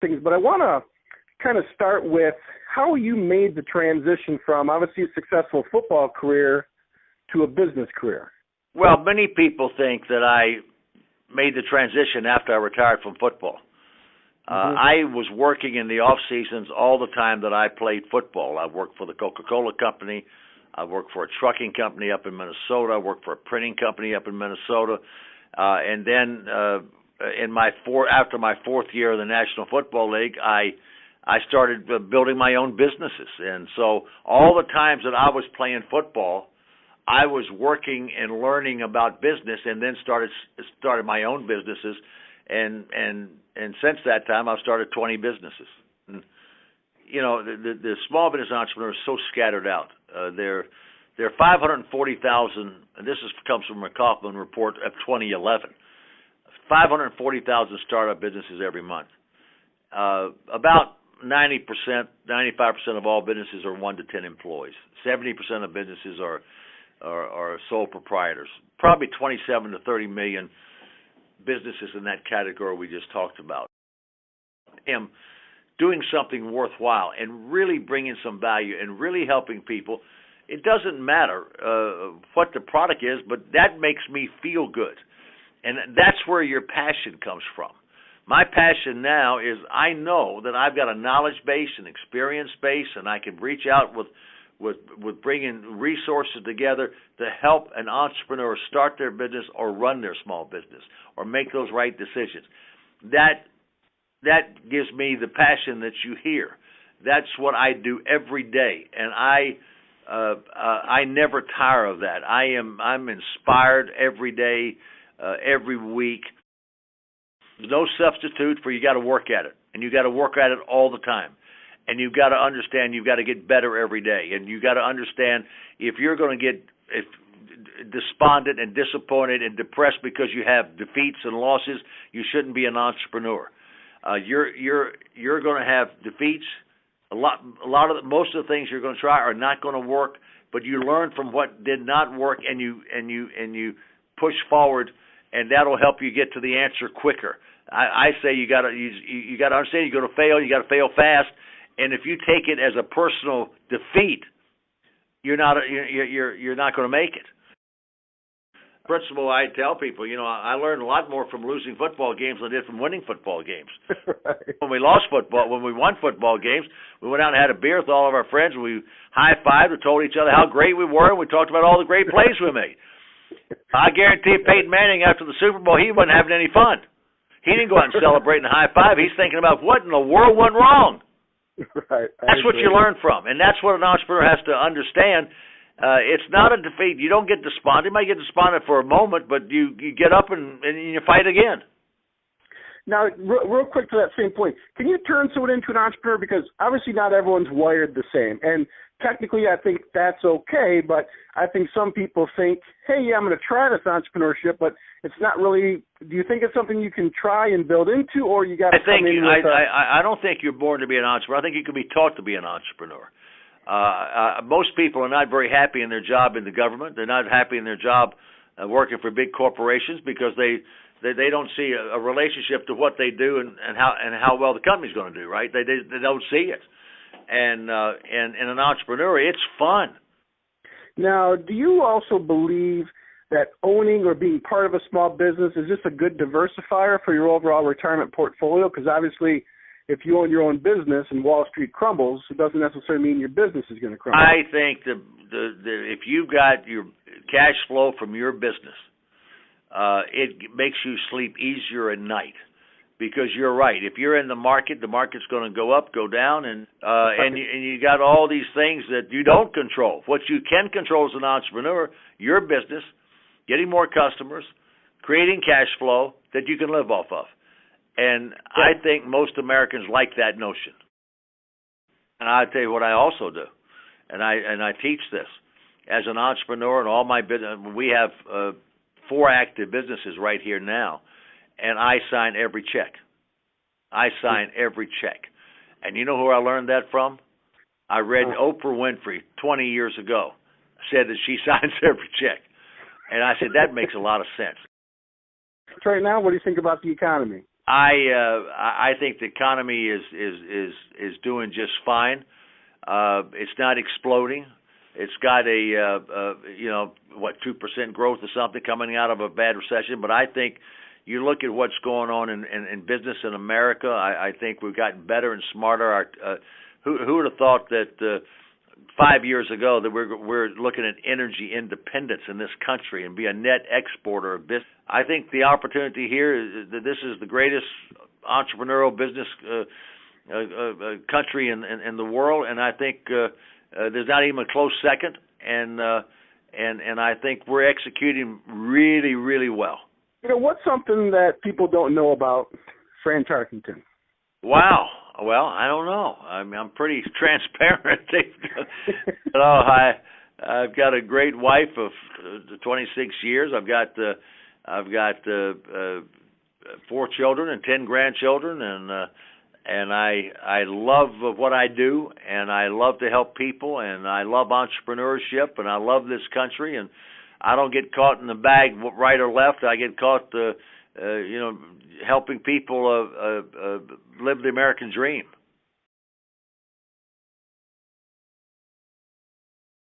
things, but I want to kind of start with how you made the transition from obviously a successful football career to a business career. Well, many people think that I made the transition after I retired from football. I was working in the off seasons all the time that I played football. I worked for the Coca-Cola company. I worked for a trucking company up in Minnesota. I worked for a printing company up in Minnesota. And then after my fourth year in the National Football League, I started building my own businesses. And so all the times that I was playing football, I was working and learning about business, and then started my own businesses. And since that time, I've started 20 businesses. And, you know, the small business entrepreneur is so scattered out. There are 540,000, and this comes from a Kaufman report of 2011, 540,000 startup businesses every month. About 90%, 95% of all businesses are 1 to 10 employees. 70% of businesses are sole proprietors. Probably 27 to 30 million businesses in that category we just talked about. And doing something worthwhile and really bringing some value and really helping people. It doesn't matter what the product is, but that makes me feel good. And that's where your passion comes from. My passion now is I know that I've got a knowledge base, an experience base, and I can reach out with bringing resources together to help an entrepreneur start their business or run their small business or make those right decisions. That gives me the passion that you hear. That's what I do every day, and I never tire of that. I'm inspired every day, every week. There's no substitute for you got to work at it, and you got to work at it all the time. And you've got to understand you've got to get better every day. And you've got to understand if you're going to get despondent and disappointed and depressed because you have defeats and losses, you shouldn't be an entrepreneur. You're going to have defeats. Most of the things you're going to try are not going to work, but you learn from what did not work, and you push forward, and that'll help you get to the answer quicker. I say you got to understand you're going to fail. You got to fail fast. And if you take it as a personal defeat, you're not going to make it. Principle I tell people, I learned a lot more from losing football games than I did from winning football games. Right. When we won football games, we went out and had a beer with all of our friends. We high-fived and told each other how great we were, and we talked about all the great plays we made. I guarantee Peyton Manning, after the Super Bowl, he wasn't having any fun. He didn't go out and celebrate and high-five. He's thinking about what in the world went wrong. Right. That's what you learn from, and that's what an entrepreneur has to understand. It's not a defeat. You don't get despondent. You might get despondent for a moment, but you get up and you fight again. Now, real quick to that same point, can you turn someone into an entrepreneur? Because obviously not everyone's wired the same, and technically I think that's okay, but I think some people think, hey, yeah, I'm going to try this entrepreneurship, but it's not really. Do you think it's something you can try and build into, or you got to come in with I don't think you're born to be an entrepreneur. I think you can be taught to be an entrepreneur. Most people are not very happy in their job in the government. They're not happy in their job working for big corporations because they don't see a relationship to what they do and how well the company's going to do. Right? They don't see it. And an entrepreneur, it's fun. Now, do you also believe that owning or being part of a small business is just a good diversifier for your overall retirement portfolio? Because obviously, if you own your own business and Wall Street crumbles, it doesn't necessarily mean your business is going to crumble. I think if you've got your cash flow from your business, it makes you sleep easier at night. Because you're right. If you're in the market's going to go up, go down, and you got all these things that you don't control. What you can control as an entrepreneur, your business, getting more customers, creating cash flow that you can live off of. And I think most Americans like that notion. And I'll tell you what I also do, and I teach this. As an entrepreneur and all my business, we have 4 active businesses right here now. And I sign every check. And you know who I learned that from? I read Oprah Winfrey 20 years ago. Said that she signs every check. And I said, that makes a lot of sense. Right now, what do you think about the economy? I think the economy is doing just fine. It's not exploding. It's got a 2% growth or something coming out of a bad recession. But I think you look at what's going on in business in America. I think we've gotten better and smarter. Who would have thought that 5 years ago that we're looking at energy independence in this country and be a net exporter of business? I think the opportunity here is that this is the greatest entrepreneurial business country in the world, and I think there's not even a close second. And I think we're executing really, really well. What's something that people don't know about Fran Tarkenton? Wow. Well, I don't know. I mean, I'm pretty transparent. I've got a great wife of 26 years. I've got 4 children and 10 grandchildren, and I love what I do, and I love to help people, and I love entrepreneurship, and I love this country, and I don't get caught in the bag right or left. I get caught helping people live the American dream.